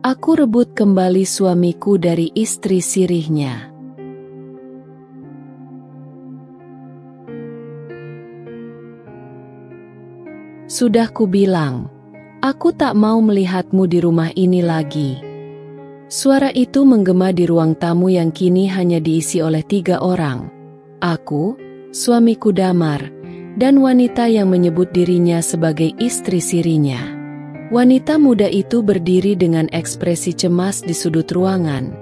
Aku rebut kembali suamiku dari istri sirihnya. Sudah kubilang, aku tak mau melihatmu di rumah ini lagi. Suara itu menggema di ruang tamu yang kini hanya diisi oleh 3 orang. Aku, suamiku Damar, dan wanita yang menyebut dirinya sebagai istri sirinya. Wanita muda itu berdiri dengan ekspresi cemas di sudut ruangan,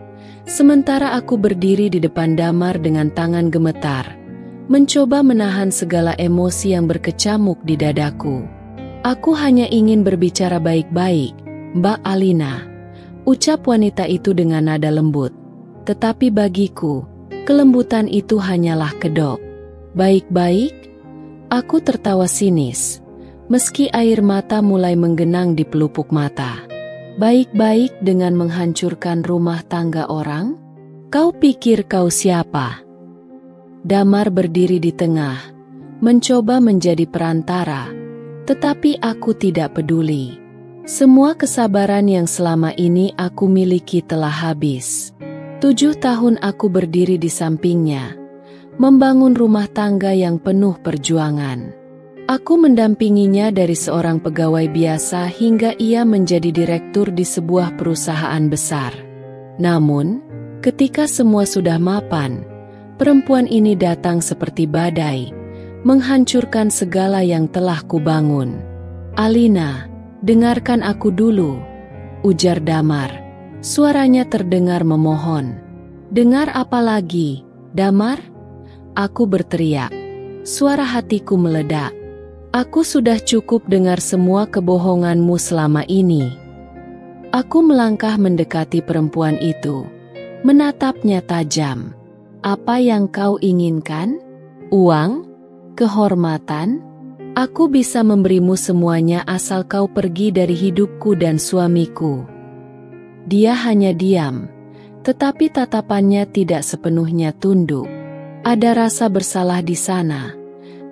sementara aku berdiri di depan Damar dengan tangan gemetar, mencoba menahan segala emosi yang berkecamuk di dadaku. Aku hanya ingin berbicara baik-baik, Mbak Alina, ucap wanita itu dengan nada lembut. Tetapi bagiku, kelembutan itu hanyalah kedok. Baik-baik? Aku tertawa sinis, meski air mata mulai menggenang di pelupuk mata. Baik-baik dengan menghancurkan rumah tangga orang? Kau pikir kau siapa? Damar berdiri di tengah, mencoba menjadi perantara, tetapi aku tidak peduli. Semua kesabaran yang selama ini aku miliki telah habis. 7 tahun aku berdiri di sampingnya, membangun rumah tangga yang penuh perjuangan. Aku mendampinginya dari seorang pegawai biasa hingga ia menjadi direktur di sebuah perusahaan besar. Namun, ketika semua sudah mapan, perempuan ini datang seperti badai, menghancurkan segala yang telah kubangun. Alina, dengarkan aku dulu, ujar Damar. Suaranya terdengar memohon. Dengar apa lagi, Damar? Aku berteriak. Suara hatiku meledak. Aku sudah cukup dengar semua kebohonganmu selama ini. Aku melangkah mendekati perempuan itu, menatapnya tajam. Apa yang kau inginkan? Uang? Kehormatan? Aku bisa memberimu semuanya asal kau pergi dari hidupku dan suamiku. Dia hanya diam, tetapi tatapannya tidak sepenuhnya tunduk. Ada rasa bersalah di sana,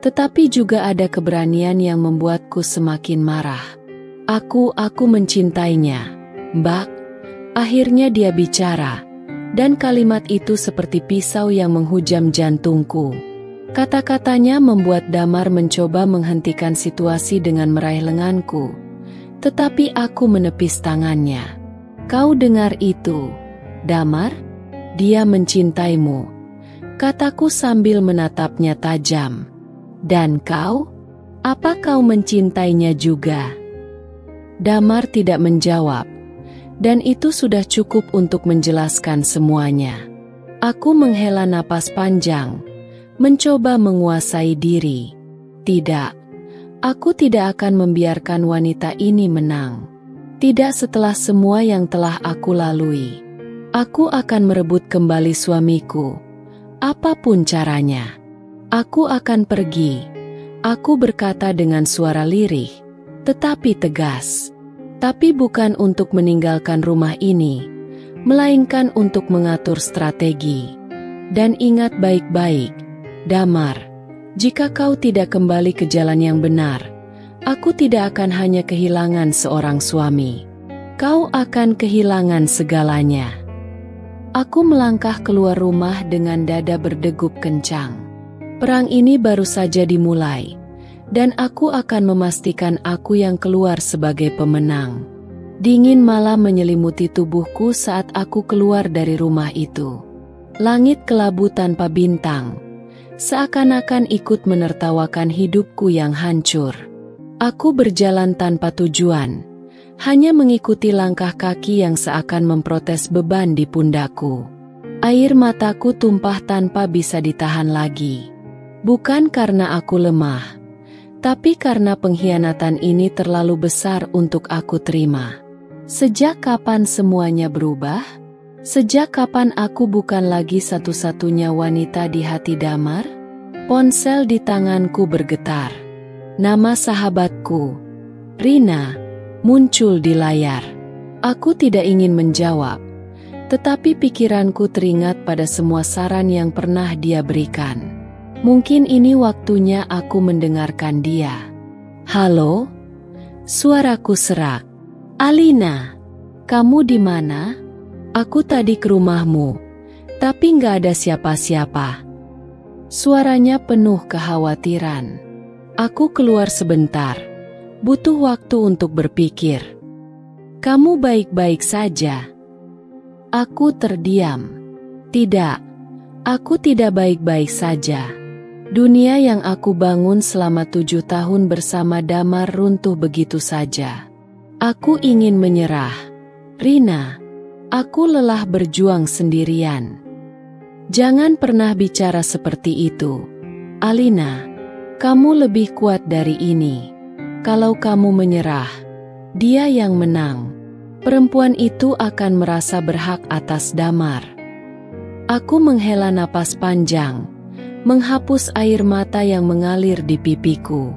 tetapi juga ada keberanian yang membuatku semakin marah. Aku mencintainya, Mbak. Akhirnya dia bicara, dan kalimat itu seperti pisau yang menghujam jantungku. Kata-katanya membuat Damar mencoba menghentikan situasi dengan meraih lenganku, tetapi aku menepis tangannya. Kau dengar itu, Damar? Dia mencintaimu, kataku sambil menatapnya tajam. Dan kau? Apa kau mencintainya juga? Damar tidak menjawab, dan itu sudah cukup untuk menjelaskan semuanya. Aku menghela napas panjang, mencoba menguasai diri. Tidak, aku tidak akan membiarkan wanita ini menang. Tidak setelah semua yang telah aku lalui. Aku akan merebut kembali suamiku, apapun caranya. Aku akan pergi. Aku berkata dengan suara lirih, tetapi tegas. Tapi bukan untuk meninggalkan rumah ini, melainkan untuk mengatur strategi. Dan ingat baik-baik, Damar, jika kau tidak kembali ke jalan yang benar, aku tidak akan hanya kehilangan seorang suami. Kau akan kehilangan segalanya. Aku melangkah keluar rumah dengan dada berdegup kencang. Perang ini baru saja dimulai, dan aku akan memastikan aku yang keluar sebagai pemenang. Dingin malam menyelimuti tubuhku saat aku keluar dari rumah itu. Langit kelabu tanpa bintang, seakan-akan ikut menertawakan hidupku yang hancur. Aku berjalan tanpa tujuan, hanya mengikuti langkah kaki yang seakan memprotes beban di pundakku. Air mataku tumpah tanpa bisa ditahan lagi. Bukan karena aku lemah, tapi karena pengkhianatan ini terlalu besar untuk aku terima. Sejak kapan semuanya berubah? Sejak kapan aku bukan lagi satu-satunya wanita di hati Damar? Ponsel di tanganku bergetar. Nama sahabatku, Rina, muncul di layar. Aku tidak ingin menjawab, tetapi pikiranku teringat pada semua saran yang pernah dia berikan. Mungkin ini waktunya aku mendengarkan dia. Halo? Suaraku serak. Alina. Kamu di mana? Aku tadi ke rumahmu, tapi nggak ada siapa-siapa. Suaranya penuh kekhawatiran. Aku keluar sebentar, butuh waktu untuk berpikir. Kamu baik-baik saja? Aku terdiam. Tidak, aku tidak baik-baik saja. Dunia yang aku bangun selama 7 tahun bersama Damar runtuh begitu saja. Aku ingin menyerah. Rina, aku lelah berjuang sendirian. Jangan pernah bicara seperti itu. Alina, kamu lebih kuat dari ini. Kalau kamu menyerah, dia yang menang. Perempuan itu akan merasa berhak atas Damar. Aku menghela napas panjang, menghapus air mata yang mengalir di pipiku.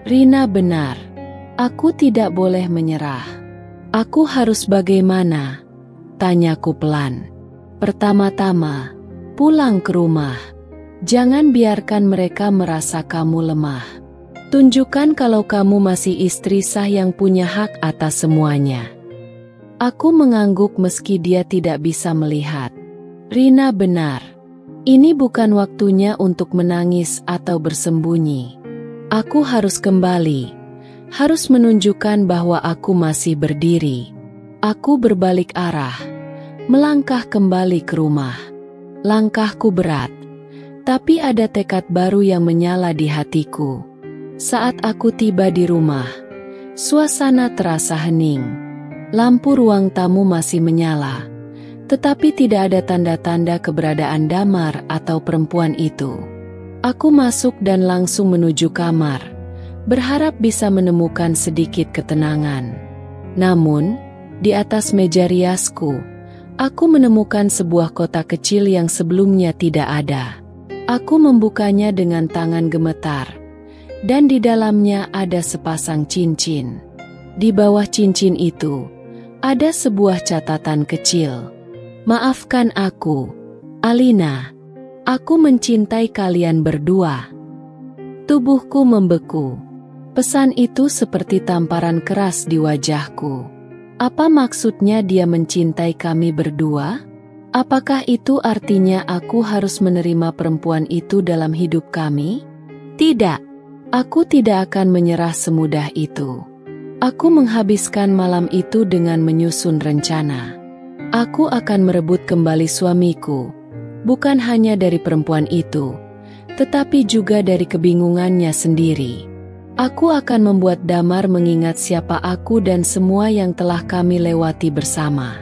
Rina benar. Aku tidak boleh menyerah. Aku harus bagaimana? Tanyaku pelan. Pertama-tama, pulang ke rumah. Jangan biarkan mereka merasa kamu lemah. Tunjukkan kalau kamu masih istri sah yang punya hak atas semuanya. Aku mengangguk meski dia tidak bisa melihat. Rina benar. Ini bukan waktunya untuk menangis atau bersembunyi. Aku harus kembali. Harus menunjukkan bahwa aku masih berdiri. Aku berbalik arah. Melangkah kembali ke rumah. Langkahku berat. Tapi ada tekad baru yang menyala di hatiku. Saat aku tiba di rumah, suasana terasa hening. Lampu ruang tamu masih menyala, tetapi tidak ada tanda-tanda keberadaan Damar atau perempuan itu. Aku masuk dan langsung menuju kamar, berharap bisa menemukan sedikit ketenangan. Namun, di atas meja riasku, aku menemukan sebuah kotak kecil yang sebelumnya tidak ada. Aku membukanya dengan tangan gemetar, dan di dalamnya ada sepasang cincin. Di bawah cincin itu, ada sebuah catatan kecil. Maafkan aku, Alina. Aku mencintai kalian berdua. Tubuhku membeku. Pesan itu seperti tamparan keras di wajahku. Apa maksudnya dia mencintai kami berdua? Apakah itu artinya aku harus menerima perempuan itu dalam hidup kami? Tidak, aku tidak akan menyerah semudah itu. Aku menghabiskan malam itu dengan menyusun rencana. Aku akan merebut kembali suamiku, bukan hanya dari perempuan itu, tetapi juga dari kebingungannya sendiri. Aku akan membuat Damar mengingat siapa aku dan semua yang telah kami lewati bersama.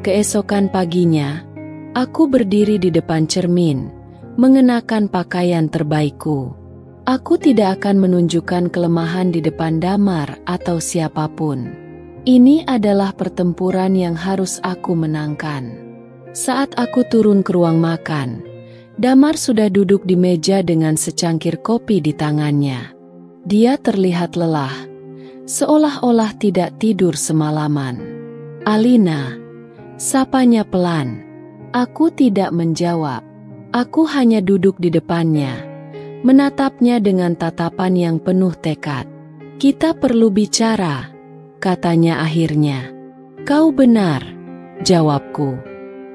Keesokan paginya, aku berdiri di depan cermin, mengenakan pakaian terbaikku. Aku tidak akan menunjukkan kelemahan di depan Damar atau siapapun. Ini adalah pertempuran yang harus aku menangkan. Saat aku turun ke ruang makan, Damar sudah duduk di meja dengan secangkir kopi di tangannya. Dia terlihat lelah, seolah-olah tidak tidur semalaman. Alina, sapanya pelan. Aku tidak menjawab. Aku hanya duduk di depannya, menatapnya dengan tatapan yang penuh tekad. Kita perlu bicara, katanya akhirnya. Kau benar, jawabku.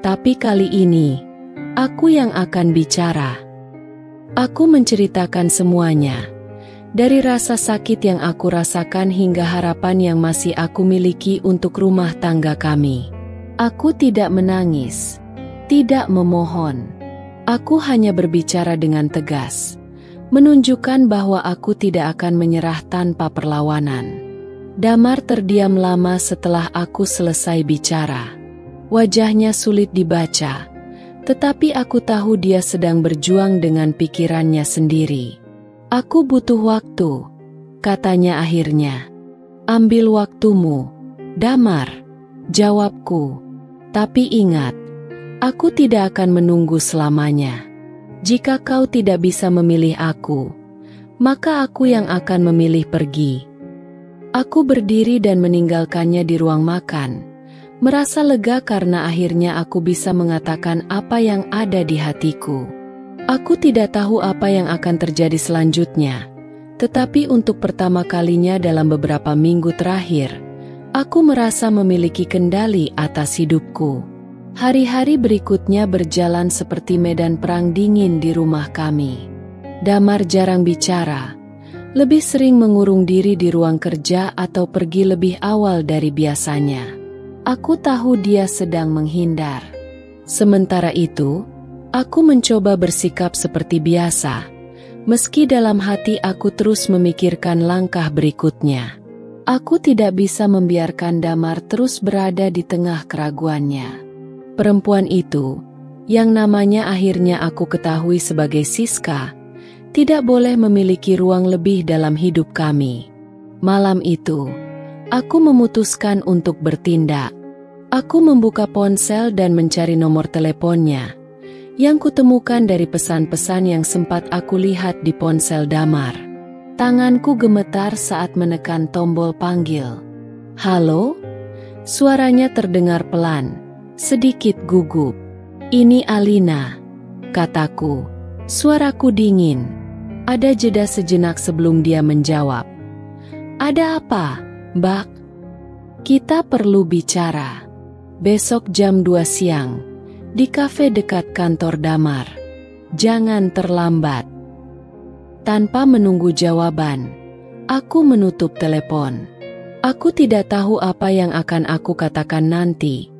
Tapi kali ini, aku yang akan bicara. Aku menceritakan semuanya. Dari rasa sakit yang aku rasakan hingga harapan yang masih aku miliki untuk rumah tangga kami. Aku tidak menangis, tidak memohon. Aku hanya berbicara dengan tegas, menunjukkan bahwa aku tidak akan menyerah tanpa perlawanan. Damar terdiam lama setelah aku selesai bicara. Wajahnya sulit dibaca, tetapi aku tahu dia sedang berjuang dengan pikirannya sendiri. Aku butuh waktu, katanya akhirnya. Ambil waktumu, Damar, jawabku. Tapi ingat, aku tidak akan menunggu selamanya. Jika kau tidak bisa memilih aku, maka aku yang akan memilih pergi. Aku berdiri dan meninggalkannya di ruang makan, merasa lega karena akhirnya aku bisa mengatakan apa yang ada di hatiku. Aku tidak tahu apa yang akan terjadi selanjutnya, tetapi untuk pertama kalinya dalam beberapa minggu terakhir, Aku merasa memiliki kendali atas hidupku. Hari-hari berikutnya berjalan seperti medan perang dingin di rumah kami. Damar jarang bicara, lebih sering mengurung diri di ruang kerja atau pergi lebih awal dari biasanya. Aku tahu dia sedang menghindar. Sementara itu, aku mencoba bersikap seperti biasa, meski dalam hati aku terus memikirkan langkah berikutnya. Aku tidak bisa membiarkan Damar terus berada di tengah keraguannya. Perempuan itu, yang namanya akhirnya aku ketahui sebagai Siska, tidak boleh memiliki ruang lebih dalam hidup kami. Malam itu, aku memutuskan untuk bertindak. Aku membuka ponsel dan mencari nomor teleponnya, yang kutemukan dari pesan-pesan yang sempat aku lihat di ponsel Damar. Tanganku gemetar saat menekan tombol panggil. "Halo?" Suaranya terdengar pelan, sedikit gugup. "Ini Alina," kataku. Suaraku dingin. Ada jeda sejenak sebelum dia menjawab. "Ada apa, Mbak?" "Kita perlu bicara. Besok jam 2 siang, di kafe dekat kantor Damar. Jangan terlambat." Tanpa menunggu jawaban, aku menutup telepon. Aku tidak tahu apa yang akan aku katakan nanti,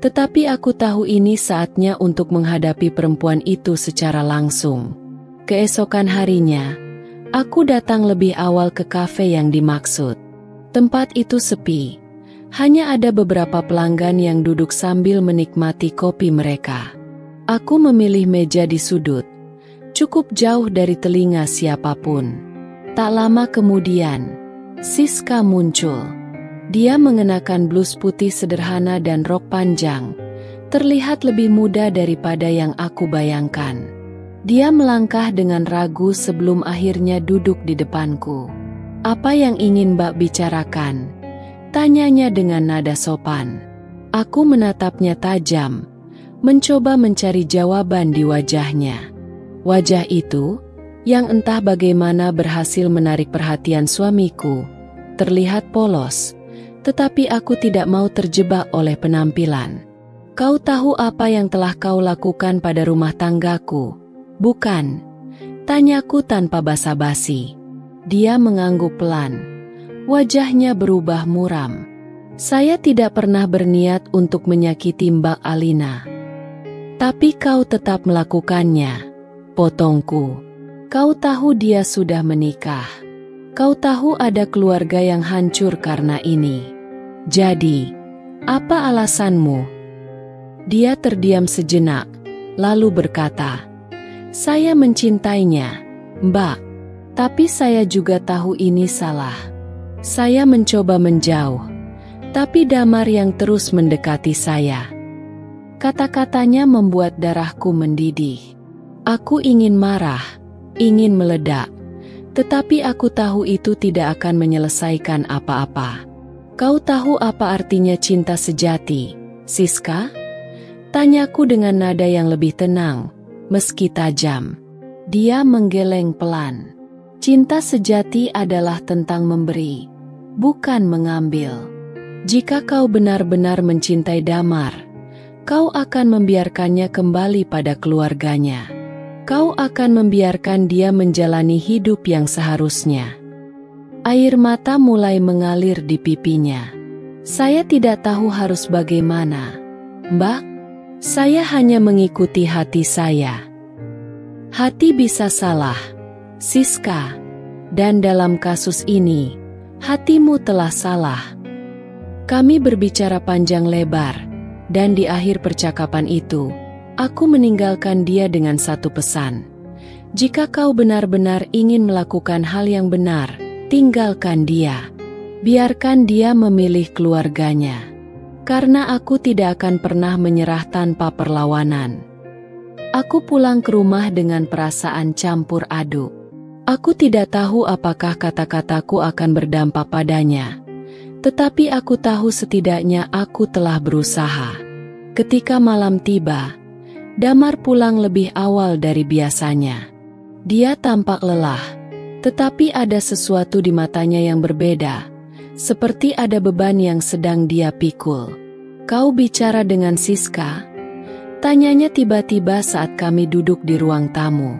tetapi aku tahu ini saatnya untuk menghadapi perempuan itu secara langsung. Keesokan harinya, aku datang lebih awal ke kafe yang dimaksud. Tempat itu sepi, hanya ada beberapa pelanggan yang duduk sambil menikmati kopi mereka. Aku memilih meja di sudut, cukup jauh dari telinga siapapun. Tak lama kemudian, Siska muncul. Dia mengenakan blus putih sederhana dan rok panjang, terlihat lebih muda daripada yang aku bayangkan. Dia melangkah dengan ragu sebelum akhirnya duduk di depanku. "Apa yang ingin Mbak bicarakan?" tanyanya dengan nada sopan. Aku menatapnya tajam, mencoba mencari jawaban di wajahnya. Wajah itu, yang entah bagaimana berhasil menarik perhatian suamiku, terlihat polos, tetapi aku tidak mau terjebak oleh penampilan. "Kau tahu apa yang telah kau lakukan pada rumah tanggaku, bukan?" tanyaku tanpa basa-basi. Dia mengangguk pelan. Wajahnya berubah muram. "Saya tidak pernah berniat untuk menyakiti Mbak Alina. Tapi kau tetap melakukannya," potongku. "Kau tahu dia sudah menikah. Kau tahu ada keluarga yang hancur karena ini. Jadi, apa alasanmu?" Dia terdiam sejenak, lalu berkata, "Saya mencintainya, Mbak. Tapi saya juga tahu ini salah." Saya mencoba menjauh, tapi Damar yang terus mendekati saya. Kata-katanya membuat darahku mendidih. Aku ingin marah, ingin meledak, tetapi aku tahu itu tidak akan menyelesaikan apa-apa. "Kau tahu apa artinya cinta sejati, Siska?" tanyaku dengan nada yang lebih tenang, meski tajam. Dia menggeleng pelan. "Cinta sejati adalah tentang memberi, bukan mengambil. Jika kau benar-benar mencintai Damar, kau akan membiarkannya kembali pada keluarganya. Kau akan membiarkan dia menjalani hidup yang seharusnya." Air mata mulai mengalir di pipinya. "Saya tidak tahu harus bagaimana, Mbak. Saya hanya mengikuti hati saya." Hati bisa salah, Siska. Dan dalam kasus ini, hatimu telah salah. Kami berbicara panjang lebar, dan di akhir percakapan itu, aku meninggalkan dia dengan satu pesan. Jika kau benar-benar ingin melakukan hal yang benar, tinggalkan dia. Biarkan dia memilih keluarganya. Karena aku tidak akan pernah menyerah tanpa perlawanan. Aku pulang ke rumah dengan perasaan campur aduk. Aku tidak tahu apakah kata-kataku akan berdampak padanya. Tetapi aku tahu setidaknya aku telah berusaha. Ketika malam tiba, Damar pulang lebih awal dari biasanya. Dia tampak lelah, tetapi ada sesuatu di matanya yang berbeda, seperti ada beban yang sedang dia pikul. Kau bicara dengan Siska? Tanyanya tiba-tiba saat kami duduk di ruang tamu.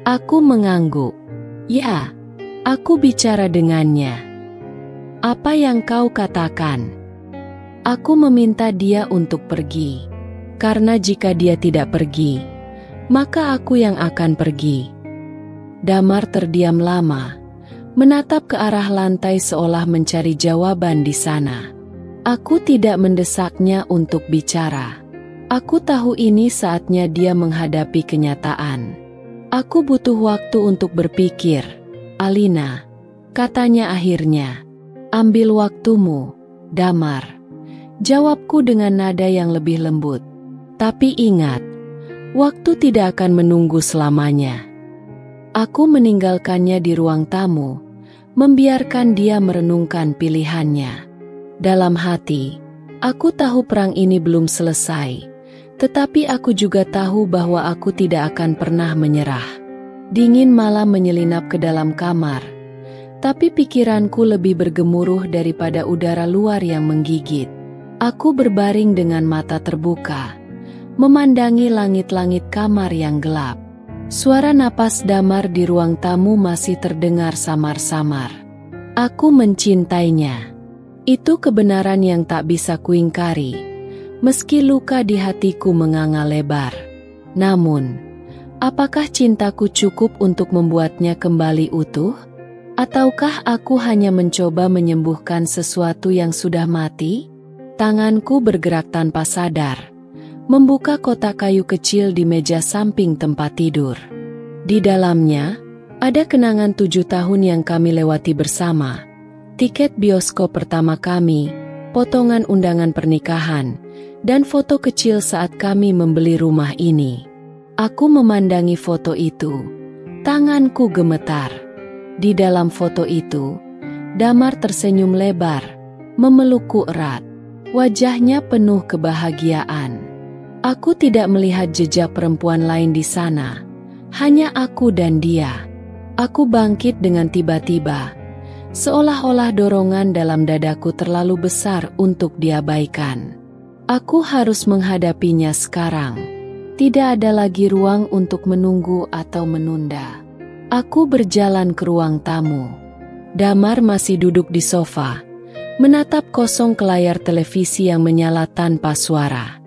Aku mengangguk. Ya, aku bicara dengannya. Apa yang kau katakan? Aku meminta dia untuk pergi. Karena jika dia tidak pergi, maka aku yang akan pergi. Damar terdiam lama, menatap ke arah lantai seolah mencari jawaban di sana. Aku tidak mendesaknya untuk bicara. Aku tahu ini saatnya dia menghadapi kenyataan. Aku butuh waktu untuk berpikir, Alina, katanya akhirnya. Ambil waktumu, Damar. Jawabku dengan nada yang lebih lembut. Tapi ingat, waktu tidak akan menunggu selamanya. Aku meninggalkannya di ruang tamu, membiarkan dia merenungkan pilihannya. Dalam hati, aku tahu perang ini belum selesai, tetapi aku juga tahu bahwa aku tidak akan pernah menyerah. Dingin malam menyelinap ke dalam kamar, tapi pikiranku lebih bergemuruh daripada udara luar yang menggigit. Aku berbaring dengan mata terbuka, memandangi langit-langit kamar yang gelap. Suara napas Damar di ruang tamu masih terdengar samar-samar. Aku mencintainya. Itu kebenaran yang tak bisa kuingkari, meski luka di hatiku menganga lebar. Namun, apakah cintaku cukup untuk membuatnya kembali utuh? Ataukah aku hanya mencoba menyembuhkan sesuatu yang sudah mati? Tanganku bergerak tanpa sadar, membuka kotak kayu kecil di meja samping tempat tidur. Di dalamnya, ada kenangan 7 tahun yang kami lewati bersama, tiket bioskop pertama kami, potongan undangan pernikahan, dan foto kecil saat kami membeli rumah ini. Aku memandangi foto itu, tanganku gemetar. Di dalam foto itu, Damar tersenyum lebar, memelukku erat. Wajahnya penuh kebahagiaan. Aku tidak melihat jejak perempuan lain di sana, hanya aku dan dia. Aku bangkit dengan tiba-tiba, seolah-olah dorongan dalam dadaku terlalu besar untuk diabaikan. Aku harus menghadapinya sekarang. Tidak ada lagi ruang untuk menunggu atau menunda. Aku berjalan ke ruang tamu. Damar masih duduk di sofa, menatap kosong ke layar televisi yang menyala tanpa suara.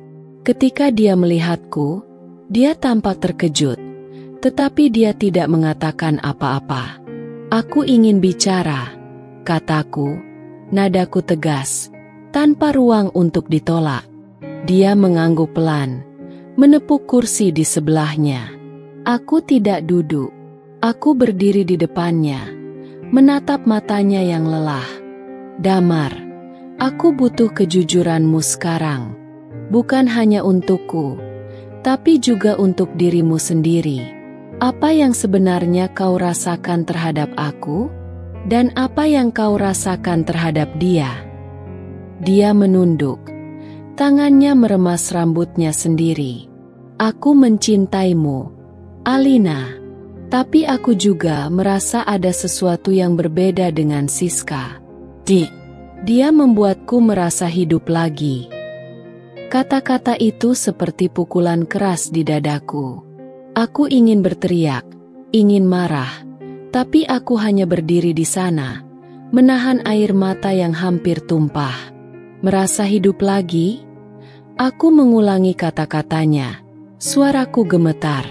Ketika dia melihatku, dia tampak terkejut, tetapi dia tidak mengatakan apa-apa. Aku ingin bicara, kataku, nadaku tegas, tanpa ruang untuk ditolak. Dia mengangguk pelan, menepuk kursi di sebelahnya. Aku tidak duduk. Aku berdiri di depannya, menatap matanya yang lelah. Damar, aku butuh kejujuranmu sekarang. Bukan hanya untukku, tapi juga untuk dirimu sendiri. Apa yang sebenarnya kau rasakan terhadap aku? Dan apa yang kau rasakan terhadap dia? Dia menunduk. Tangannya meremas rambutnya sendiri. Aku mencintaimu, Alina. Tapi aku juga merasa ada sesuatu yang berbeda dengan Siska. Dia membuatku merasa hidup lagi. Kata-kata itu seperti pukulan keras di dadaku. Aku ingin berteriak, ingin marah, tapi aku hanya berdiri di sana, menahan air mata yang hampir tumpah. Merasa hidup lagi? Aku mengulangi kata-katanya. Suaraku gemetar.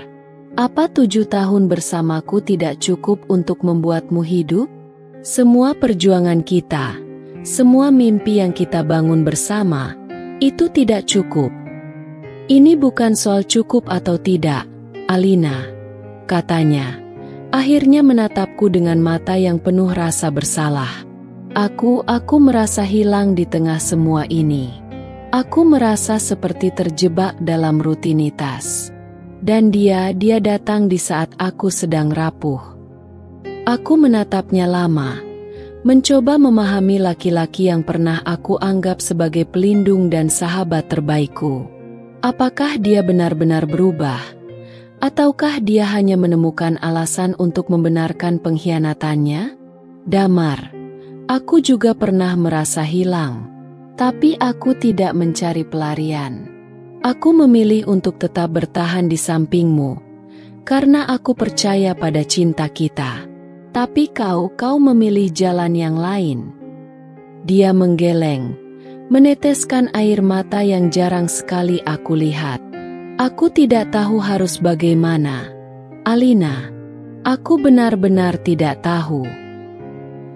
Apa 7 tahun bersamaku tidak cukup untuk membuatmu hidup? Semua perjuangan kita, semua mimpi yang kita bangun bersama, itu tidak cukup. Ini bukan soal cukup atau tidak, Alina, katanya. Akhirnya menatapku dengan mata yang penuh rasa bersalah. Aku merasa hilang di tengah semua ini. Aku merasa seperti terjebak dalam rutinitas. Dan dia datang di saat aku sedang rapuh. Aku menatapnya lama, mencoba memahami laki-laki yang pernah aku anggap sebagai pelindung dan sahabat terbaikku. Apakah dia benar-benar berubah? Ataukah dia hanya menemukan alasan untuk membenarkan pengkhianatannya? Damar, Aku juga pernah merasa hilang. Tapi aku tidak mencari pelarian. Aku memilih untuk tetap bertahan di sampingmu. Karena aku percaya pada cinta kita. Tapi kau memilih jalan yang lain. Dia menggeleng, meneteskan air mata yang jarang sekali aku lihat. Aku tidak tahu harus bagaimana. Alina, aku benar-benar tidak tahu.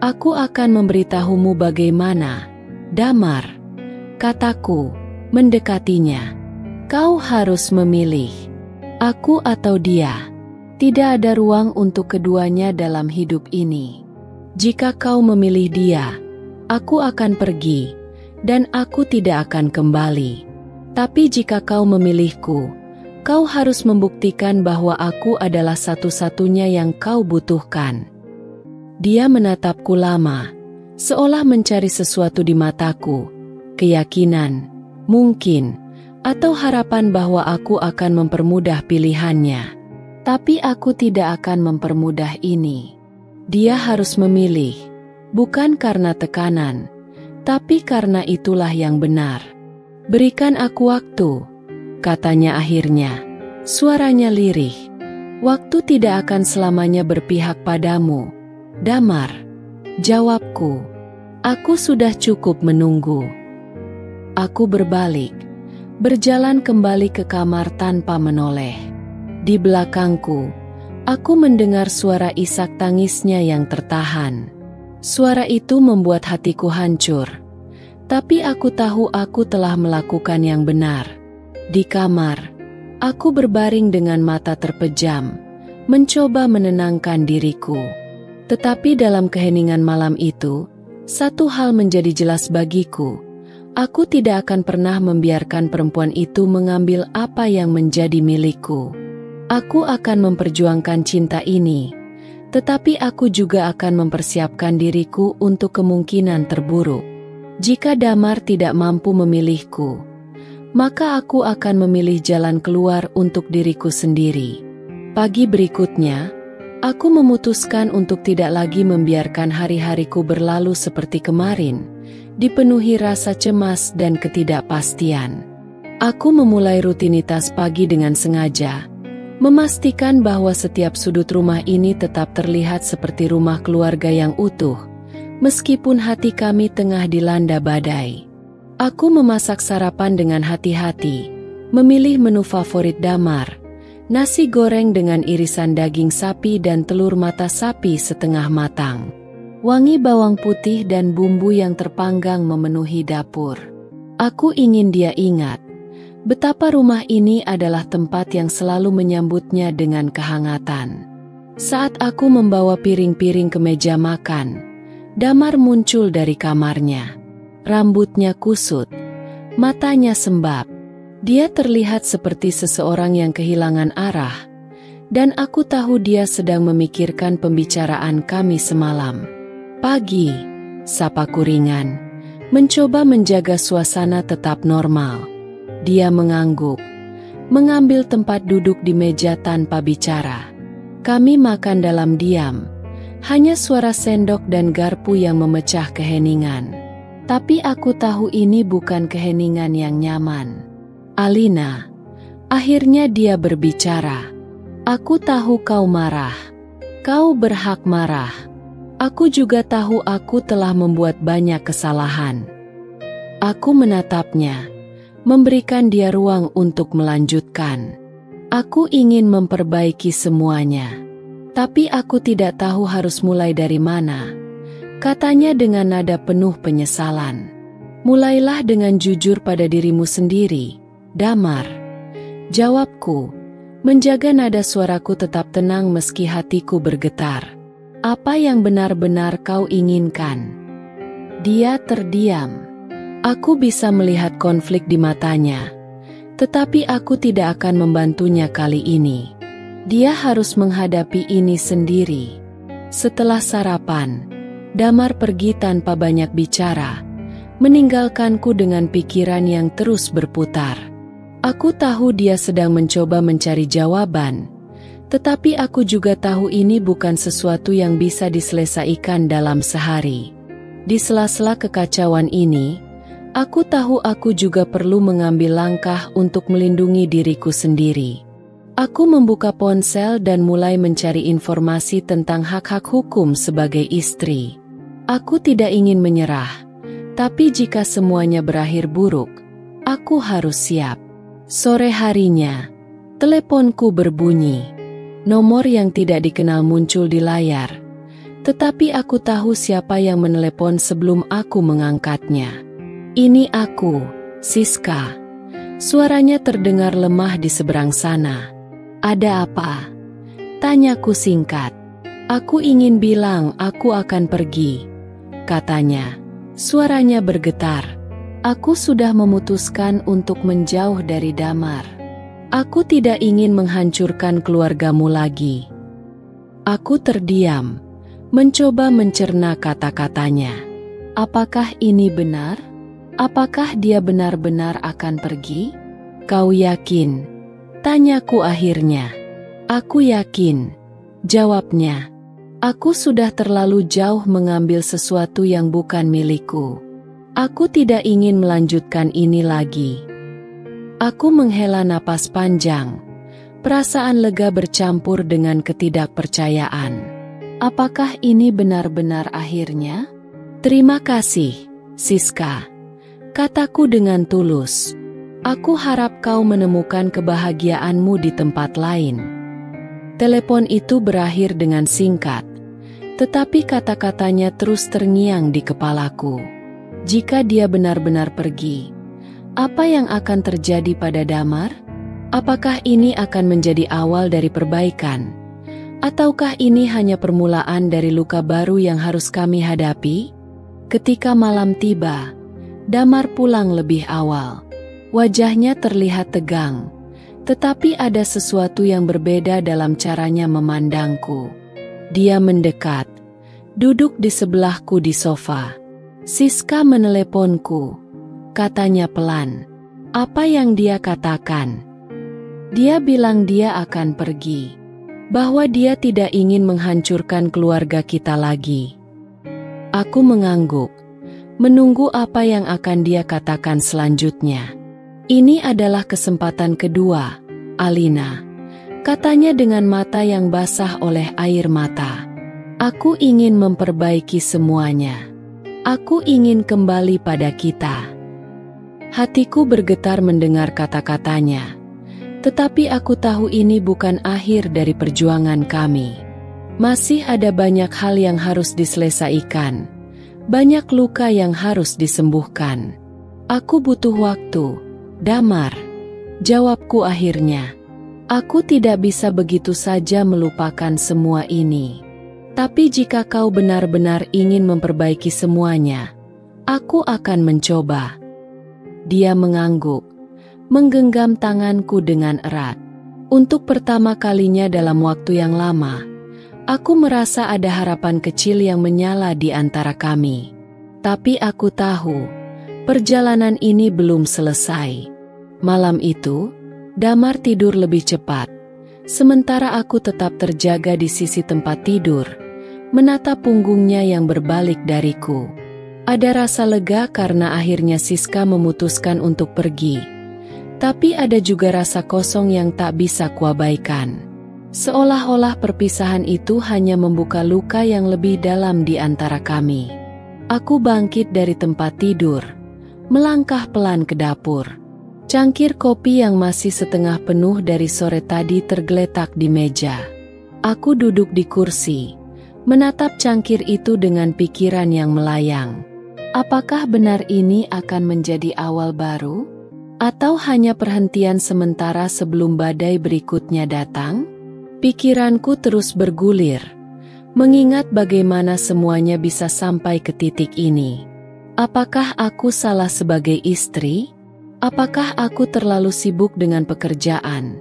Aku akan memberitahumu bagaimana. Damar, kataku, mendekatinya. Kau harus memilih. Aku atau dia. Tidak ada ruang untuk keduanya dalam hidup ini. Jika kau memilih dia, aku akan pergi, dan aku tidak akan kembali. Tapi jika kau memilihku, kau harus membuktikan bahwa aku adalah satu-satunya yang kau butuhkan. Dia menatapku lama, seolah mencari sesuatu di mataku, keyakinan, mungkin, atau harapan bahwa aku akan mempermudah pilihannya. Tapi aku tidak akan mempermudah ini. Dia harus memilih, bukan karena tekanan, tapi karena itulah yang benar. Berikan aku waktu, katanya akhirnya. Suaranya lirih. Waktu tidak akan selamanya berpihak padamu, Damar. Jawabku. Aku sudah cukup menunggu. Aku berbalik, berjalan kembali ke kamar tanpa menoleh. Di belakangku, aku mendengar suara isak tangisnya yang tertahan. Suara itu membuat hatiku hancur. Tapi aku tahu aku telah melakukan yang benar. Di kamar, aku berbaring dengan mata terpejam, mencoba menenangkan diriku. Tetapi dalam keheningan malam itu, satu hal menjadi jelas bagiku. Aku tidak akan pernah membiarkan perempuan itu mengambil apa yang menjadi milikku. Aku akan memperjuangkan cinta ini, tetapi aku juga akan mempersiapkan diriku untuk kemungkinan terburuk. Jika Damar tidak mampu memilihku, maka aku akan memilih jalan keluar untuk diriku sendiri. Pagi berikutnya, aku memutuskan untuk tidak lagi membiarkan hari-hariku berlalu seperti kemarin, dipenuhi rasa cemas dan ketidakpastian. Aku memulai rutinitas pagi dengan sengaja, memastikan bahwa setiap sudut rumah ini tetap terlihat seperti rumah keluarga yang utuh, meskipun hati kami tengah dilanda badai. Aku memasak sarapan dengan hati-hati, memilih menu favorit Damar, nasi goreng dengan irisan daging sapi dan telur mata sapi setengah matang. Wangi bawang putih dan bumbu yang terpanggang memenuhi dapur. Aku ingin dia ingat betapa rumah ini adalah tempat yang selalu menyambutnya dengan kehangatan. Saat aku membawa piring-piring ke meja makan, Damar muncul dari kamarnya. Rambutnya kusut, matanya sembab. Dia terlihat seperti seseorang yang kehilangan arah, dan aku tahu dia sedang memikirkan pembicaraan kami semalam. Pagi, sapaku ringan, mencoba menjaga suasana tetap normal. Dia mengangguk, mengambil tempat duduk di meja tanpa bicara. Kami makan dalam diam, hanya suara sendok dan garpu yang memecah keheningan. Tapi aku tahu ini bukan keheningan yang nyaman. Alina, akhirnya dia berbicara. Aku tahu kau marah. Kau berhak marah. Aku juga tahu aku telah membuat banyak kesalahan. Aku menatapnya, memberikan dia ruang untuk melanjutkan. Aku ingin memperbaiki semuanya. Tapi aku tidak tahu harus mulai dari mana, katanya dengan nada penuh penyesalan. Mulailah dengan jujur pada dirimu sendiri, Damar. Jawabku, menjaga nada suaraku tetap tenang meski hatiku bergetar. Apa yang benar-benar kau inginkan? Dia terdiam. Aku bisa melihat konflik di matanya, tetapi aku tidak akan membantunya kali ini. Dia harus menghadapi ini sendiri. Setelah sarapan, Damar pergi tanpa banyak bicara, meninggalkanku dengan pikiran yang terus berputar. Aku tahu dia sedang mencoba mencari jawaban, tetapi aku juga tahu ini bukan sesuatu yang bisa diselesaikan dalam sehari. Di sela-sela kekacauan ini, aku tahu aku juga perlu mengambil langkah untuk melindungi diriku sendiri. Aku membuka ponsel dan mulai mencari informasi tentang hak-hak hukum sebagai istri. Aku tidak ingin menyerah, tapi jika semuanya berakhir buruk, aku harus siap. Sore harinya, teleponku berbunyi. Nomor yang tidak dikenal muncul di layar, tetapi aku tahu siapa yang menelepon sebelum aku mengangkatnya. Ini aku, Siska. Suaranya terdengar lemah di seberang sana. Ada apa? Tanyaku singkat. Aku ingin bilang aku akan pergi, katanya. Suaranya bergetar. Aku sudah memutuskan untuk menjauh dari Damar. Aku tidak ingin menghancurkan keluargamu lagi. Aku terdiam, mencoba mencerna kata-katanya. Apakah ini benar? Apakah dia benar-benar akan pergi? Kau yakin? Tanyaku akhirnya. Aku yakin, jawabnya. Aku sudah terlalu jauh mengambil sesuatu yang bukan milikku. Aku tidak ingin melanjutkan ini lagi. Aku menghela napas panjang. Perasaan lega bercampur dengan ketidakpercayaan. Apakah ini benar-benar akhirnya? Terima kasih, Siska. Kataku dengan tulus. Aku harap kau menemukan kebahagiaanmu di tempat lain. Telepon itu berakhir dengan singkat, tetapi kata-katanya terus terngiang di kepalaku. Jika dia benar-benar pergi, apa yang akan terjadi pada Damar? Apakah ini akan menjadi awal dari perbaikan? Ataukah ini hanya permulaan dari luka baru yang harus kami hadapi? Ketika malam tiba, Damar pulang lebih awal. Wajahnya terlihat tegang, tetapi ada sesuatu yang berbeda dalam caranya memandangku. Dia mendekat, duduk di sebelahku di sofa. Siska meneleponku, katanya pelan. Apa yang dia katakan? Dia bilang dia akan pergi, bahwa dia tidak ingin menghancurkan keluarga kita lagi. Aku mengangguk, menunggu apa yang akan dia katakan selanjutnya. Ini adalah kesempatan kedua, Alina, katanya dengan mata yang basah oleh air mata. Aku ingin memperbaiki semuanya. Aku ingin kembali pada kita. Hatiku bergetar mendengar kata-katanya. Tetapi aku tahu ini bukan akhir dari perjuangan kami. Masih ada banyak hal yang harus diselesaikan. Banyak luka yang harus disembuhkan. Aku butuh waktu, Damar. Jawabku akhirnya. Aku tidak bisa begitu saja melupakan semua ini. Tapi jika kau benar-benar ingin memperbaiki semuanya, aku akan mencoba. Dia mengangguk, menggenggam tanganku dengan erat. Untuk pertama kalinya dalam waktu yang lama, aku merasa ada harapan kecil yang menyala di antara kami. Tapi aku tahu, perjalanan ini belum selesai. Malam itu, Damar tidur lebih cepat. Sementara aku tetap terjaga di sisi tempat tidur, menatap punggungnya yang berbalik dariku. Ada rasa lega karena akhirnya Siska memutuskan untuk pergi. Tapi ada juga rasa kosong yang tak bisa kuabaikan. Seolah-olah perpisahan itu hanya membuka luka yang lebih dalam di antara kami. Aku bangkit dari tempat tidur, melangkah pelan ke dapur. Cangkir kopi yang masih setengah penuh dari sore tadi tergeletak di meja. Aku duduk di kursi, menatap cangkir itu dengan pikiran yang melayang. Apakah benar ini akan menjadi awal baru? Atau hanya perhentian sementara sebelum badai berikutnya datang? Pikiranku terus bergulir, mengingat bagaimana semuanya bisa sampai ke titik ini. Apakah aku salah sebagai istri? Apakah aku terlalu sibuk dengan pekerjaan?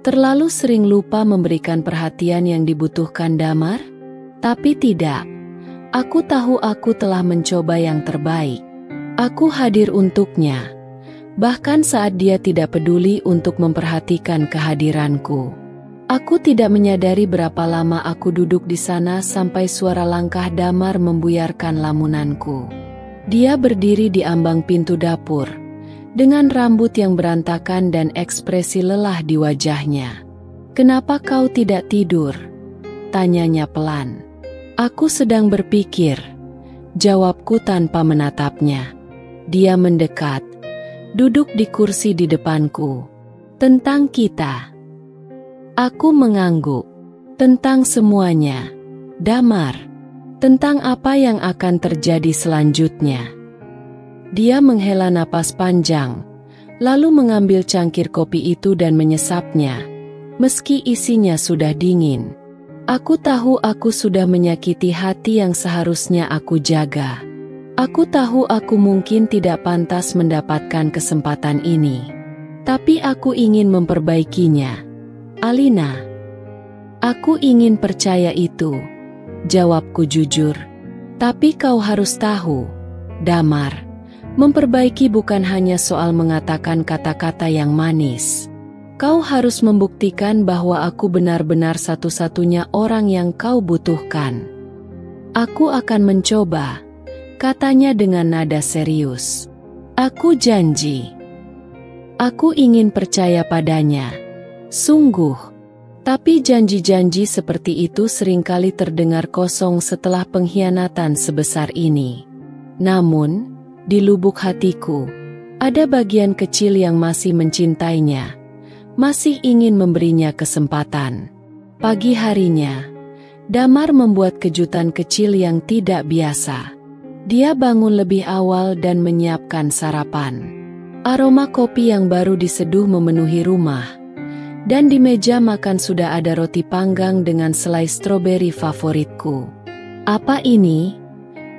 Terlalu sering lupa memberikan perhatian yang dibutuhkan Damar? Tapi tidak. Aku tahu aku telah mencoba yang terbaik. Aku hadir untuknya. Bahkan saat dia tidak peduli untuk memperhatikan kehadiranku. Aku tidak menyadari berapa lama aku duduk di sana sampai suara langkah Damar membuyarkan lamunanku. Dia berdiri di ambang pintu dapur, dengan rambut yang berantakan dan ekspresi lelah di wajahnya. "Kenapa kau tidak tidur?" tanyanya pelan. "Aku sedang berpikir," jawabku tanpa menatapnya. Dia mendekat, duduk di kursi di depanku. "Tentang kita." Aku mengangguk. "Tentang semuanya, Damar. Tentang apa yang akan terjadi selanjutnya." Dia menghela napas panjang, lalu mengambil cangkir kopi itu dan menyesapnya, meski isinya sudah dingin. Aku tahu aku sudah menyakiti hati yang seharusnya aku jaga. Aku tahu aku mungkin tidak pantas mendapatkan kesempatan ini. Tapi aku ingin memperbaikinya. "Alina, aku ingin percaya itu," jawabku jujur. "Tapi kau harus tahu, Damar, memperbaiki bukan hanya soal mengatakan kata-kata yang manis. Kau harus membuktikan bahwa aku benar-benar satu-satunya orang yang kau butuhkan." "Aku akan mencoba," katanya dengan nada serius. "Aku janji." Aku ingin percaya padanya. Sungguh. Tapi janji-janji seperti itu seringkali terdengar kosong setelah pengkhianatan sebesar ini. Namun, di lubuk hatiku, ada bagian kecil yang masih mencintainya, masih ingin memberinya kesempatan. Pagi harinya, Damar membuat kejutan kecil yang tidak biasa. Dia bangun lebih awal dan menyiapkan sarapan. Aroma kopi yang baru diseduh memenuhi rumah. Dan di meja makan sudah ada roti panggang dengan selai stroberi favoritku. "Apa ini?"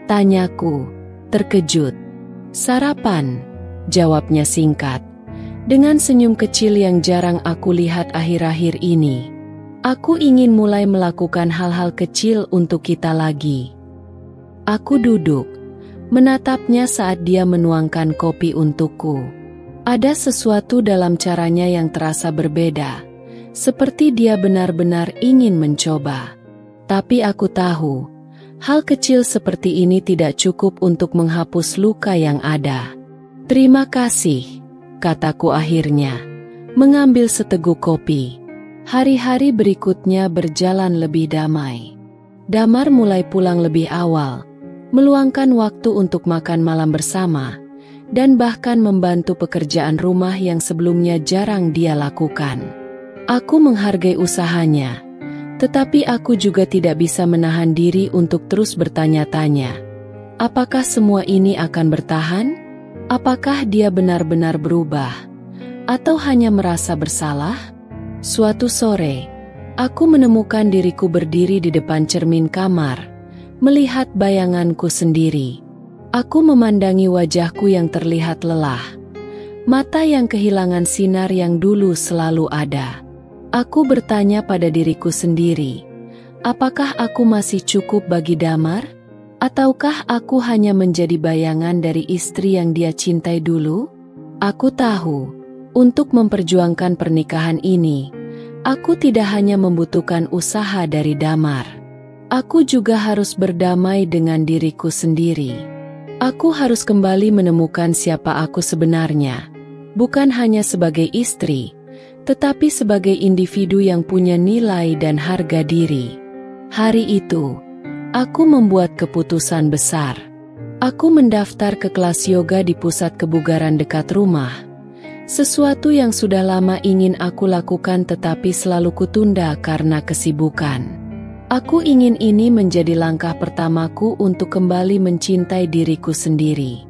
tanyaku, terkejut. "Sarapan," jawabnya singkat, dengan senyum kecil yang jarang aku lihat akhir-akhir ini. "Aku ingin mulai melakukan hal-hal kecil untuk kita lagi." Aku duduk, menatapnya saat dia menuangkan kopi untukku. Ada sesuatu dalam caranya yang terasa berbeda, seperti dia benar-benar ingin mencoba. Tapi aku tahu, hal kecil seperti ini tidak cukup untuk menghapus luka yang ada. "Terima kasih," kataku akhirnya, mengambil seteguk kopi. Hari-hari berikutnya berjalan lebih damai. Damar mulai pulang lebih awal, meluangkan waktu untuk makan malam bersama, dan bahkan membantu pekerjaan rumah yang sebelumnya jarang dia lakukan. Aku menghargai usahanya, tetapi aku juga tidak bisa menahan diri untuk terus bertanya-tanya. Apakah semua ini akan bertahan? Apakah dia benar-benar berubah? Atau hanya merasa bersalah? Suatu sore, aku menemukan diriku berdiri di depan cermin kamar, melihat bayanganku sendiri. Aku memandangi wajahku yang terlihat lelah, mata yang kehilangan sinar yang dulu selalu ada. Aku bertanya pada diriku sendiri, apakah aku masih cukup bagi Damar? Ataukah aku hanya menjadi bayangan dari istri yang dia cintai dulu? Aku tahu, untuk memperjuangkan pernikahan ini, aku tidak hanya membutuhkan usaha dari Damar. Aku juga harus berdamai dengan diriku sendiri. Aku harus kembali menemukan siapa aku sebenarnya, bukan hanya sebagai istri, tetapi sebagai individu yang punya nilai dan harga diri. Hari itu, aku membuat keputusan besar. Aku mendaftar ke kelas yoga di pusat kebugaran dekat rumah. Sesuatu yang sudah lama ingin aku lakukan tetapi selalu kutunda karena kesibukan. Aku ingin ini menjadi langkah pertamaku untuk kembali mencintai diriku sendiri.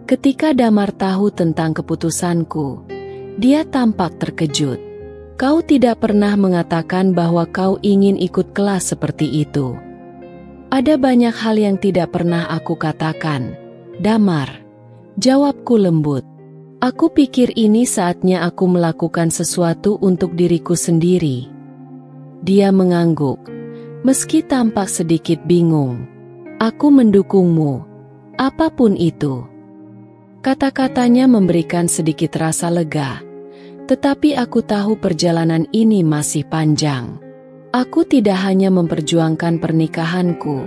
Ketika Damar tahu tentang keputusanku, dia tampak terkejut. "Kau tidak pernah mengatakan bahwa kau ingin ikut kelas seperti itu." "Ada banyak hal yang tidak pernah aku katakan, Damar," jawabku lembut. "Aku pikir ini saatnya aku melakukan sesuatu untuk diriku sendiri." Dia mengangguk, meski tampak sedikit bingung. "Aku mendukungmu, apapun itu." Kata-katanya memberikan sedikit rasa lega, Tetapi aku tahu perjalanan ini masih panjang. Aku tidak hanya memperjuangkan pernikahanku,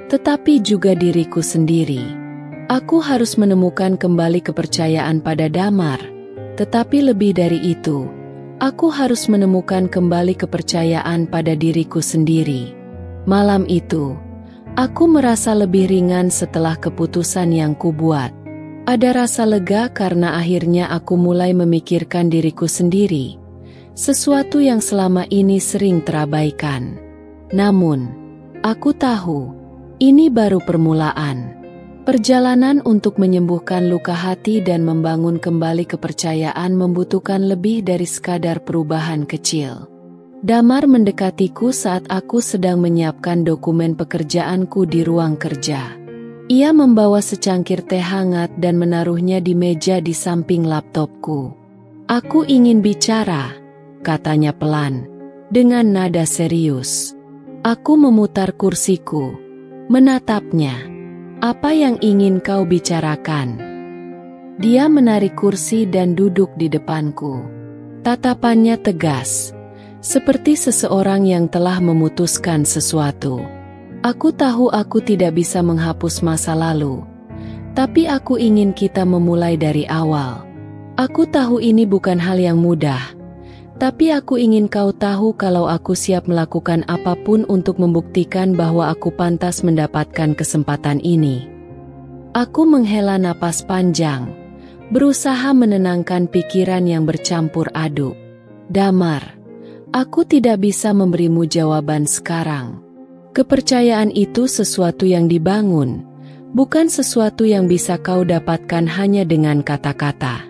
tetapi juga diriku sendiri. Aku harus menemukan kembali kepercayaan pada Damar, tetapi lebih dari itu, aku harus menemukan kembali kepercayaan pada diriku sendiri. Malam itu, aku merasa lebih ringan setelah keputusan yang kubuat. Ada rasa lega karena akhirnya aku mulai memikirkan diriku sendiri, sesuatu yang selama ini sering terabaikan. Namun, aku tahu, ini baru permulaan. Perjalanan untuk menyembuhkan luka hati dan membangun kembali kepercayaan membutuhkan lebih dari sekadar perubahan kecil. Damar mendekatiku saat aku sedang menyiapkan dokumen pekerjaanku di ruang kerja. Ia membawa secangkir teh hangat dan menaruhnya di meja di samping laptopku. "Aku ingin bicara," katanya pelan, dengan nada serius. Aku memutar kursiku, menatapnya. "Apa yang ingin kau bicarakan?" Dia menarik kursi dan duduk di depanku. Tatapannya tegas, seperti seseorang yang telah memutuskan sesuatu. Aku tahu aku tidak bisa menghapus masa lalu, tapi aku ingin kita memulai dari awal. Aku tahu ini bukan hal yang mudah, tapi aku ingin kau tahu kalau aku siap melakukan apapun untuk membuktikan bahwa aku pantas mendapatkan kesempatan ini. Aku menghela napas panjang, berusaha menenangkan pikiran yang bercampur aduk. "Damar, aku tidak bisa memberimu jawaban sekarang. Kepercayaan itu sesuatu yang dibangun, bukan sesuatu yang bisa kau dapatkan hanya dengan kata-kata."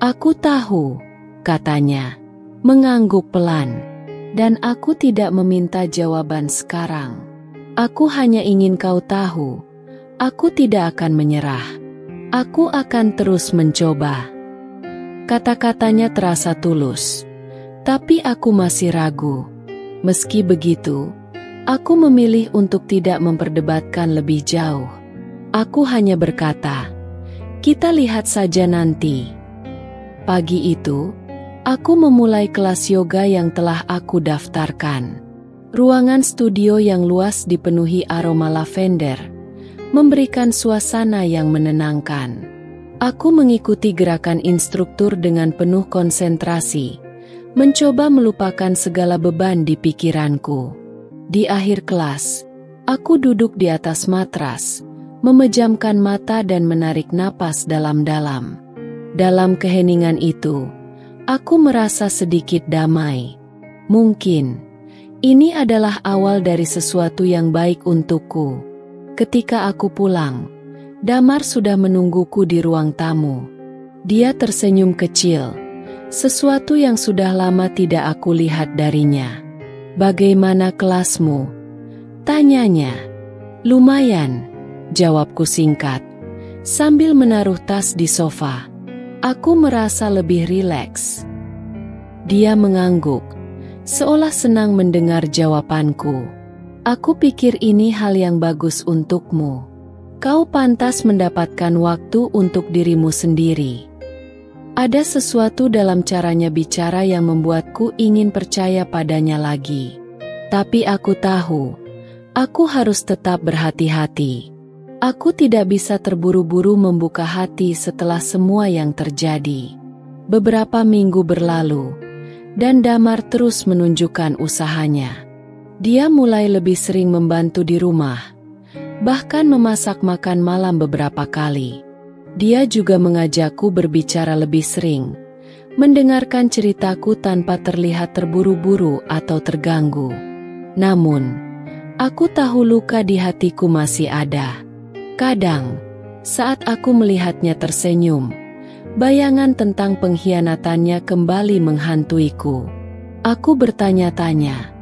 "Aku tahu," katanya, mengangguk pelan. "Dan aku tidak meminta jawaban sekarang. Aku hanya ingin kau tahu, aku tidak akan menyerah. Aku akan terus mencoba." Kata-katanya terasa tulus, tapi aku masih ragu. Meski begitu, aku memilih untuk tidak memperdebatkan lebih jauh. Aku hanya berkata, "Kita lihat saja nanti." Pagi itu, aku memulai kelas yoga yang telah aku daftarkan. Ruangan studio yang luas dipenuhi aroma lavender, memberikan suasana yang menenangkan. Aku mengikuti gerakan instruktur dengan penuh konsentrasi, mencoba melupakan segala beban di pikiranku. Di akhir kelas, aku duduk di atas matras, memejamkan mata dan menarik napas dalam-dalam. Dalam keheningan itu, aku merasa sedikit damai. Mungkin, ini adalah awal dari sesuatu yang baik untukku. Ketika aku pulang, Damar sudah menungguku di ruang tamu. Dia tersenyum kecil, sesuatu yang sudah lama tidak aku lihat darinya. "Bagaimana kelasmu?" tanyanya. "Lumayan," jawabku singkat, sambil menaruh tas di sofa. Aku merasa lebih rileks. Dia mengangguk, seolah senang mendengar jawabanku. "Aku pikir ini hal yang bagus untukmu. Kau pantas mendapatkan waktu untuk dirimu sendiri." Ada sesuatu dalam caranya bicara yang membuatku ingin percaya padanya lagi. Tapi aku tahu, aku harus tetap berhati-hati. Aku tidak bisa terburu-buru membuka hati setelah semua yang terjadi. Beberapa minggu berlalu, dan Damar terus menunjukkan usahanya. Dia mulai lebih sering membantu di rumah, bahkan memasak makan malam beberapa kali. Dia juga mengajakku berbicara lebih sering, mendengarkan ceritaku tanpa terlihat terburu-buru atau terganggu. Namun, aku tahu luka di hatiku masih ada. Kadang, saat aku melihatnya tersenyum, bayangan tentang pengkhianatannya kembali menghantuiku. Aku bertanya-tanya,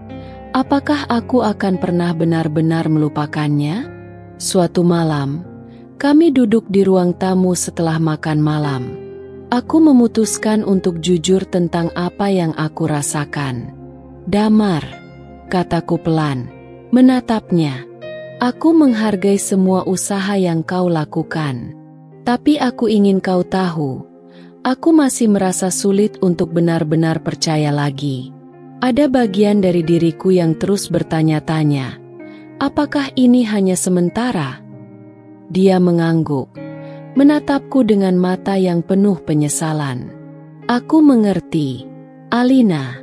apakah aku akan pernah benar-benar melupakannya? Suatu malam, kami duduk di ruang tamu setelah makan malam. Aku memutuskan untuk jujur tentang apa yang aku rasakan. "Damar," kataku pelan, menatapnya. "Aku menghargai semua usaha yang kau lakukan. Tapi aku ingin kau tahu, Aku masih merasa sulit untuk benar-benar percaya lagi. Ada bagian dari diriku yang terus bertanya-tanya, apakah ini hanya sementara? Dia mengangguk, menatapku dengan mata yang penuh penyesalan. Aku mengerti, Alina,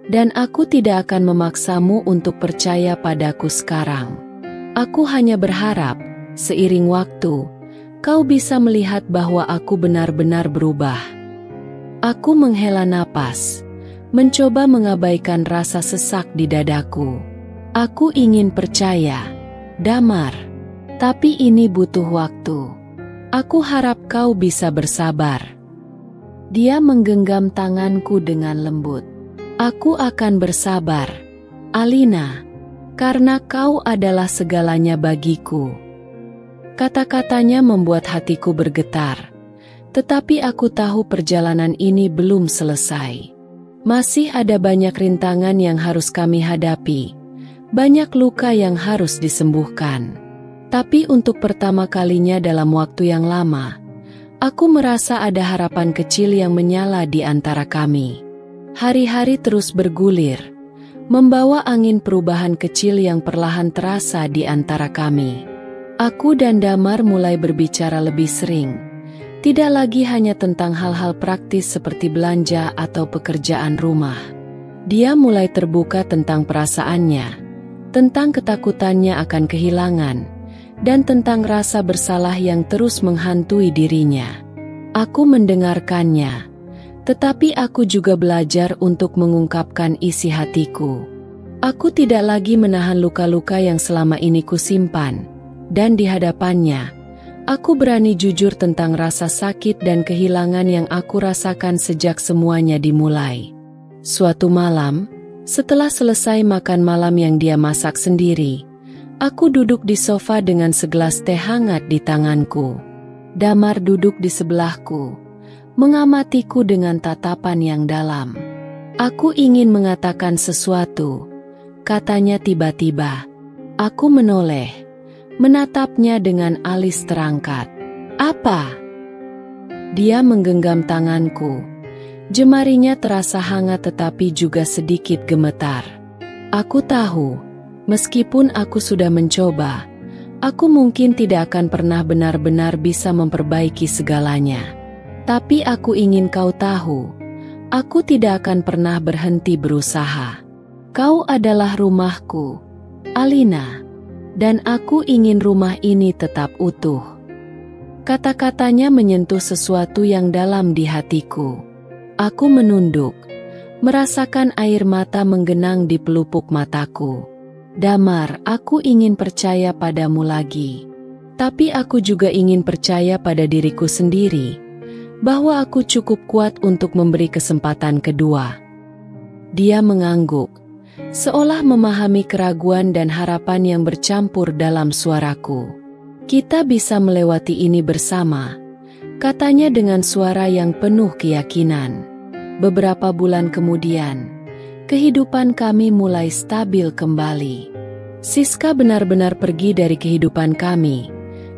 dan aku tidak akan memaksamu untuk percaya padaku sekarang. Aku hanya berharap, seiring waktu, kau bisa melihat bahwa aku benar-benar berubah. Aku menghela napas, mencoba mengabaikan rasa sesak di dadaku. Aku ingin percaya, Damar, tapi ini butuh waktu. Aku harap kau bisa bersabar. Dia menggenggam tanganku dengan lembut. Aku akan bersabar, Alina, karena kau adalah segalanya bagiku. Kata-katanya membuat hatiku bergetar, tetapi aku tahu perjalanan ini belum selesai. Masih ada banyak rintangan yang harus kami hadapi, banyak luka yang harus disembuhkan. Tapi untuk pertama kalinya dalam waktu yang lama, aku merasa ada harapan kecil yang menyala di antara kami. Hari-hari terus bergulir, membawa angin perubahan kecil yang perlahan terasa di antara kami. Aku dan Damar mulai berbicara lebih sering, tidak lagi hanya tentang hal-hal praktis seperti belanja atau pekerjaan rumah. Dia mulai terbuka tentang perasaannya, tentang ketakutannya akan kehilangan, dan tentang rasa bersalah yang terus menghantui dirinya. Aku mendengarkannya, tetapi aku juga belajar untuk mengungkapkan isi hatiku. Aku tidak lagi menahan luka-luka yang selama ini kusimpan, dan di hadapannya, aku berani jujur tentang rasa sakit dan kehilangan yang aku rasakan sejak semuanya dimulai. Suatu malam, setelah selesai makan malam yang dia masak sendiri, aku duduk di sofa dengan segelas teh hangat di tanganku. Damar duduk di sebelahku, mengamatiku dengan tatapan yang dalam. Aku ingin mengatakan sesuatu, katanya tiba-tiba. Aku menoleh, menatapnya dengan alis terangkat. Apa? Dia menggenggam tanganku. Jemarinya terasa hangat tetapi juga sedikit gemetar. Aku tahu, meskipun aku sudah mencoba, aku mungkin tidak akan pernah benar-benar bisa memperbaiki segalanya. Tapi aku ingin kau tahu, aku tidak akan pernah berhenti berusaha. Kau adalah rumahku, Alina. Dan aku ingin rumah ini tetap utuh. Kata-katanya menyentuh sesuatu yang dalam di hatiku. Aku menunduk, merasakan air mata menggenang di pelupuk mataku. Damar, aku ingin percaya padamu lagi. Tapi aku juga ingin percaya pada diriku sendiri, bahwa aku cukup kuat untuk memberi kesempatan kedua. Dia mengangguk, seolah memahami keraguan dan harapan yang bercampur dalam suaraku. Kita bisa melewati ini bersama, katanya dengan suara yang penuh keyakinan. Beberapa bulan kemudian, kehidupan kami mulai stabil kembali. Siska benar-benar pergi dari kehidupan kami,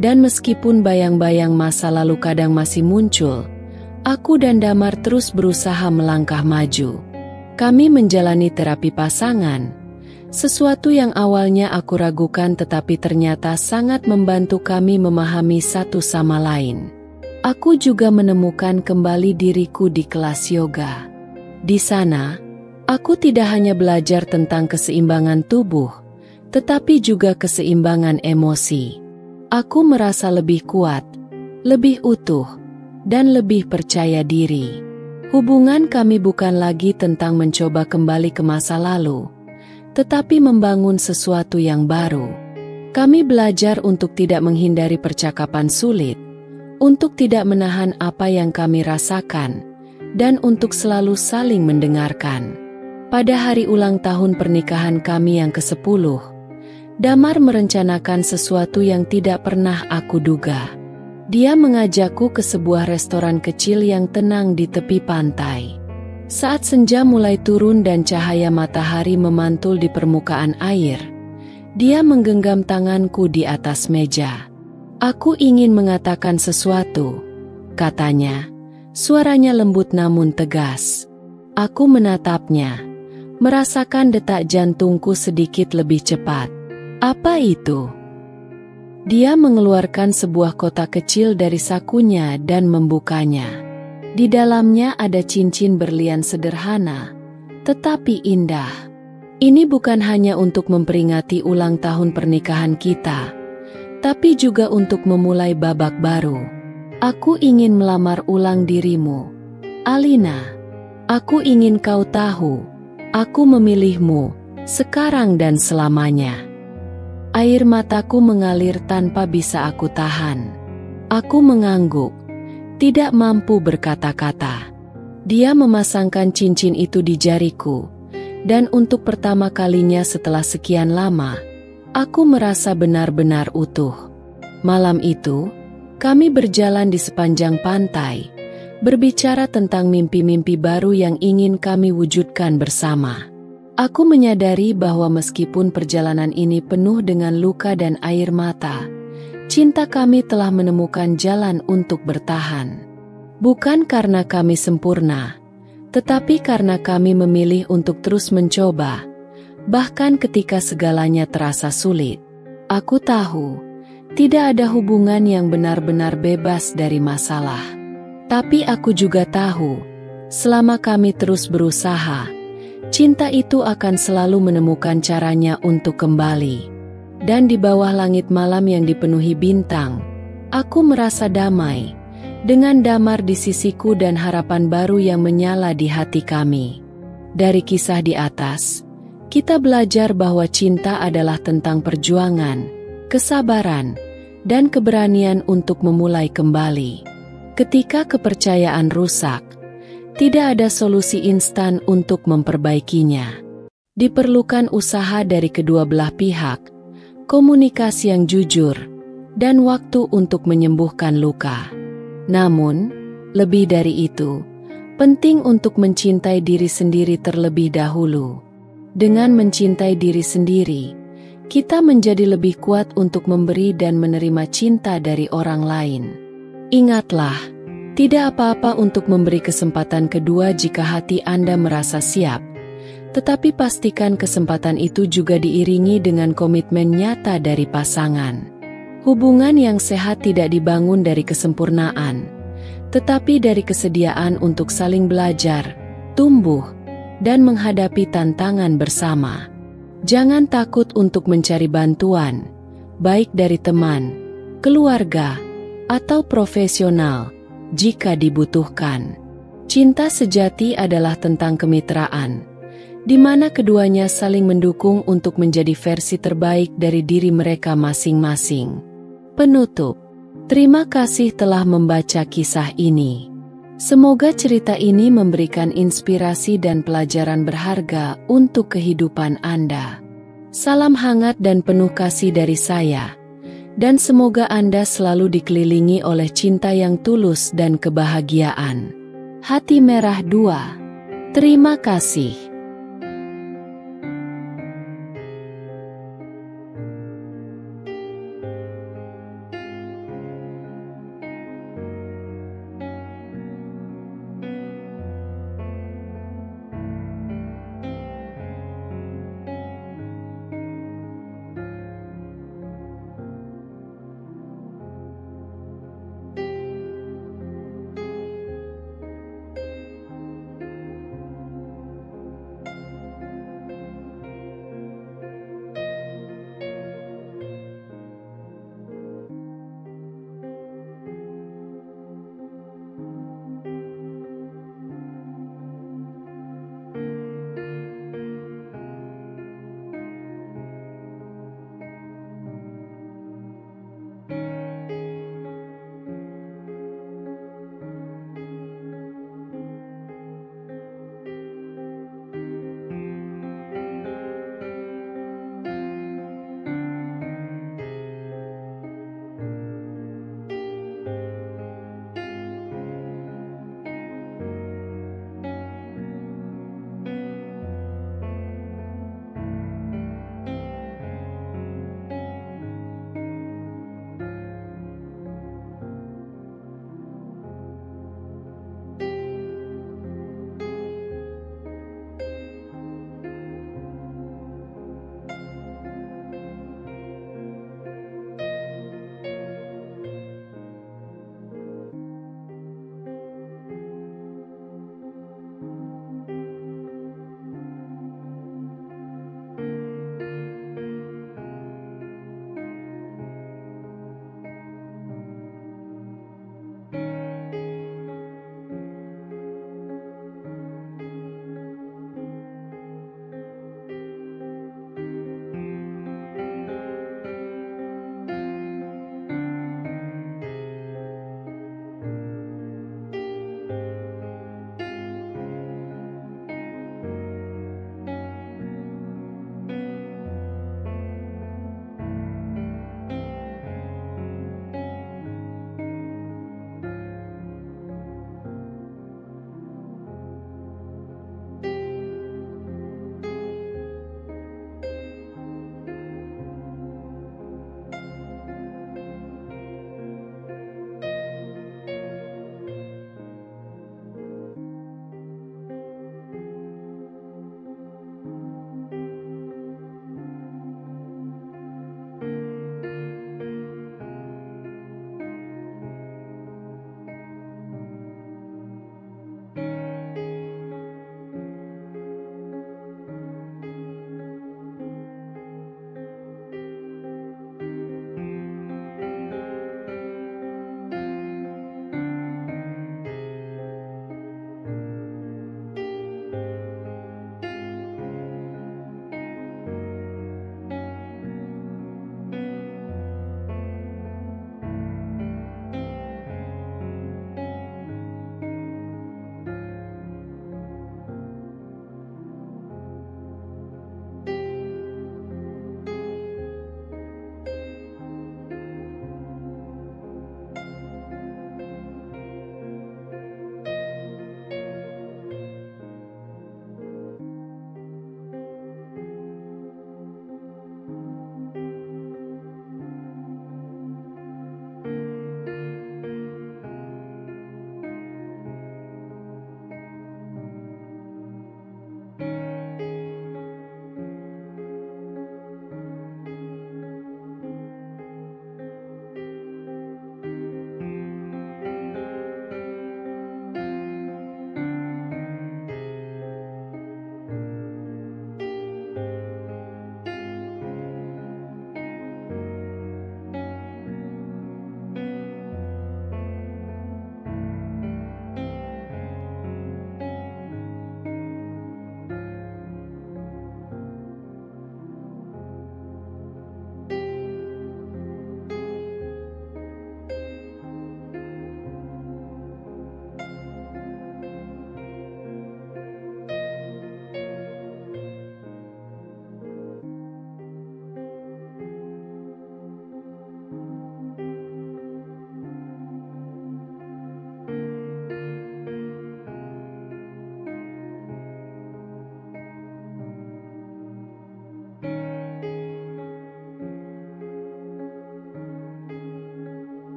dan meskipun bayang-bayang masa lalu kadang masih muncul, aku dan Damar terus berusaha melangkah maju. Kami menjalani terapi pasangan, sesuatu yang awalnya aku ragukan tetapi ternyata sangat membantu kami memahami satu sama lain. Aku juga menemukan kembali diriku di kelas yoga. Di sana, aku tidak hanya belajar tentang keseimbangan tubuh, tetapi juga keseimbangan emosi. Aku merasa lebih kuat, lebih utuh, dan lebih percaya diri. Hubungan kami bukan lagi tentang mencoba kembali ke masa lalu, tetapi membangun sesuatu yang baru. Kami belajar untuk tidak menghindari percakapan sulit, untuk tidak menahan apa yang kami rasakan, dan untuk selalu saling mendengarkan. Pada hari ulang tahun pernikahan kami yang ke-10, Damar merencanakan sesuatu yang tidak pernah aku duga. Dia mengajakku ke sebuah restoran kecil yang tenang di tepi pantai. Saat senja mulai turun dan cahaya matahari memantul di permukaan air, dia menggenggam tanganku di atas meja. Aku ingin mengatakan sesuatu, katanya, Suaranya lembut namun tegas. Aku menatapnya, merasakan detak jantungku sedikit lebih cepat. Apa itu? Dia mengeluarkan sebuah kotak kecil dari sakunya dan membukanya. Di dalamnya ada cincin berlian sederhana, tetapi indah. Ini bukan hanya untuk memperingati ulang tahun pernikahan kita, tapi juga untuk memulai babak baru. Aku ingin melamar ulang dirimu, Alina. Aku ingin kau tahu, aku memilihmu, sekarang dan selamanya. Air mataku mengalir tanpa bisa aku tahan. Aku mengangguk, tidak mampu berkata-kata. Dia memasangkan cincin itu di jariku, dan untuk pertama kalinya setelah sekian lama, aku merasa benar-benar utuh. Malam itu, kami berjalan di sepanjang pantai, berbicara tentang mimpi-mimpi baru yang ingin kami wujudkan bersama. Aku menyadari bahwa meskipun perjalanan ini penuh dengan luka dan air mata, cinta kami telah menemukan jalan untuk bertahan. Bukan karena kami sempurna, tetapi karena kami memilih untuk terus mencoba, bahkan ketika segalanya terasa sulit. Aku tahu, tidak ada hubungan yang benar-benar bebas dari masalah. Tapi aku juga tahu, selama kami terus berusaha, cinta itu akan selalu menemukan caranya untuk kembali. Dan di bawah langit malam yang dipenuhi bintang, aku merasa damai, dengan damar di sisiku dan harapan baru yang menyala di hati kami. Dari kisah di atas, kita belajar bahwa cinta adalah tentang perjuangan, kesabaran, dan keberanian untuk memulai kembali. Ketika kepercayaan rusak, tidak ada solusi instan untuk memperbaikinya. Diperlukan usaha dari kedua belah pihak, komunikasi yang jujur, dan waktu untuk menyembuhkan luka. Namun, lebih dari itu, penting untuk mencintai diri sendiri terlebih dahulu. Dengan mencintai diri sendiri, kita menjadi lebih kuat untuk memberi dan menerima cinta dari orang lain. Ingatlah, tidak apa-apa untuk memberi kesempatan kedua jika hati Anda merasa siap, tetapi pastikan kesempatan itu juga diiringi dengan komitmen nyata dari pasangan. Hubungan yang sehat tidak dibangun dari kesempurnaan, tetapi dari kesediaan untuk saling belajar, tumbuh, dan menghadapi tantangan bersama. Jangan takut untuk mencari bantuan, baik dari teman, keluarga, atau profesional, jika dibutuhkan. Cinta sejati adalah tentang kemitraan, di mana keduanya saling mendukung untuk menjadi versi terbaik dari diri mereka masing-masing. Penutup, terima kasih telah membaca kisah ini. Semoga cerita ini memberikan inspirasi dan pelajaran berharga untuk kehidupan Anda. Salam hangat dan penuh kasih dari saya, dan semoga Anda selalu dikelilingi oleh cinta yang tulus dan kebahagiaan. Hati Merah 2. Terima kasih.